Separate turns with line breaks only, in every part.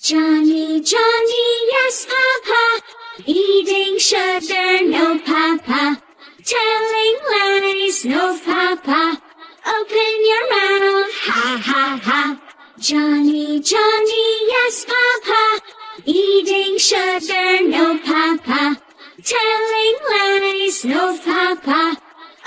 Johnny, Johnny, yes, Papa. Eating sugar, no, Papa. Telling lies, no, Papa. Open your mouth, ha, ha, ha. Johnny, Johnny, yes, Papa. Eating sugar, no, Papa. Telling lies, no, Papa.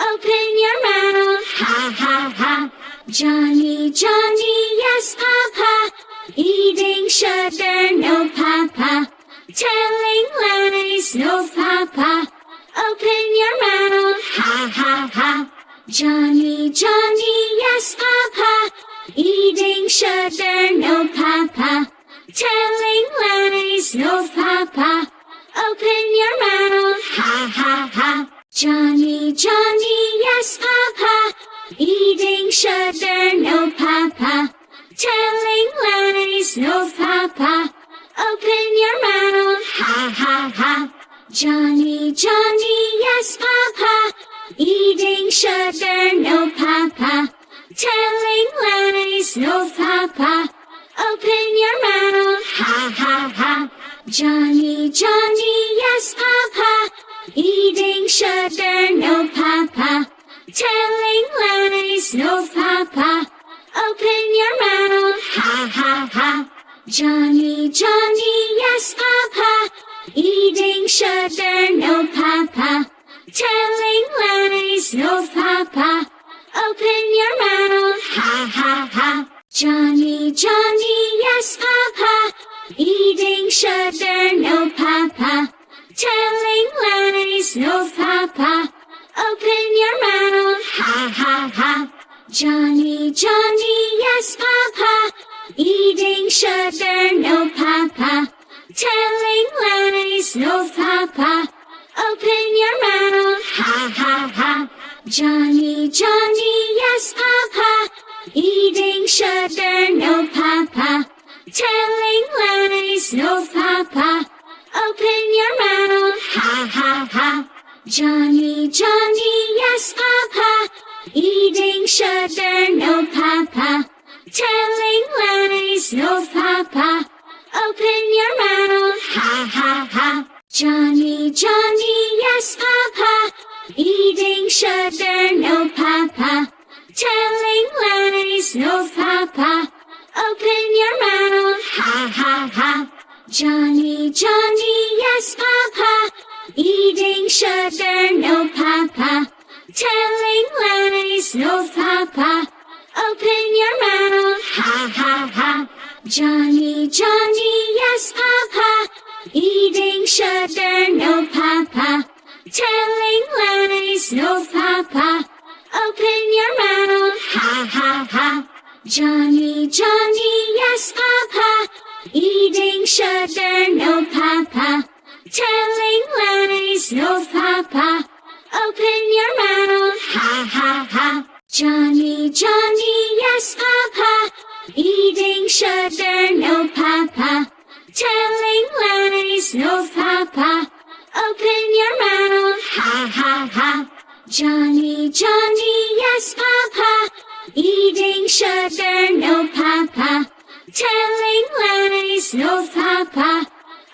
Open your mouth, ha, ha, ha. Johnny, Johnny, yes, Papa. Eating sugar, no, Papa. Telling lies, no, Papa. Open your mouth, ha, ha, ha. Johnny, Johnny, yes, Papa. Eating sugar, no, Papa. Telling lies, no, Papa. Open your mouth, ha, ha, ha. Johnny, Johnny, yes, Papa. Eating sugar, no, Papa. Telling lies, no, Papa. Open your mouth, ha, ha, ha. Johnny, Johnny, yes, Papa. Eating sugar, no, Papa. Telling lies, no, Papa. Open your mouth, ha, ha, ha. Johnny, Johnny, yes, Papa. Eating sugar, no, Papa. Telling lies, no, Papa. Open your mouth, ha, ha, ha. Johnny, Johnny, yes, Papa. Eating sugar, no, Papa. Telling lies, no, Papa. Open your mouth, ha, ha, ha. Johnny, Johnny, yes, Papa. Eating sugar, no, Papa. Telling lies, no, Papa. Open your mouth, ha, ha, ha. Johnny, Johnny, yes, Papa. Eating sugar, no, Papa. Telling lies, no, Papa. Open your mouth, ha, ha, ha. Johnny, Johnny, yes, Papa. Eating sugar, no, Papa. Telling lies, no, Papa. Open your mouth, ha, ha, ha. Johnny, Johnny, yes, Papa. Eating sugar, no, Papa. Telling lies, no, Papa. Open your mouth, ha, ha, ha. Johnny, Johnny, yes, Papa. Eating sugar, no, Papa. Telling lies, no, Papa. Open your mouth, ha, ha, ha. Johnny, Johnny, yes, Papa. Eating sugar, no, Papa. Telling lies, no, Papa. Open your mouth, ha, ha, ha. Johnny, Johnny, yes, Papa. Eating sugar, no, Papa. Telling lies, no, Papa. Open your mouth, ha, ha, ha. Johnny, Johnny, yes, Papa. Eating sugar, no, Papa. Telling lies, no, Papa. Open your mouth, ha, ha, ha. Johnny, Johnny, yes, Papa. Eating sugar, no, Papa. Telling lies, no, Papa. Open your mouth, ha, ha, ha. Johnny, Johnny, yes, Papa. Eating sugar, no, Papa. Telling lies, no, Papa.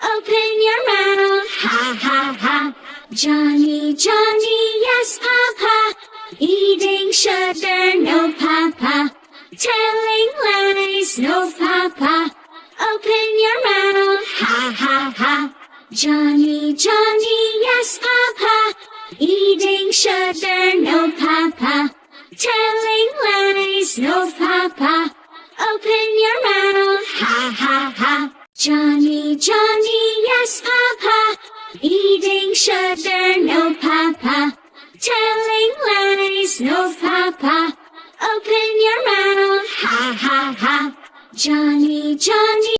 Open your mouth, ha, ha, ha. Johnny, Johnny, yes, Papa. Eating sugar, no, Papa. Telling lies, no, Papa. Open your mouth, ha, ha, ha. Johnny, Johnny, yes, Papa. Eating sugar, no, Papa. Telling lies, no, Papa. Open your mouth, ha, ha, ha. Johnny, Johnny, yes, Papa. Eating sugar, no, Papa. Telling lies, no, Papa. Open your mouth, ha, ha, ha. Johnny, Johnny.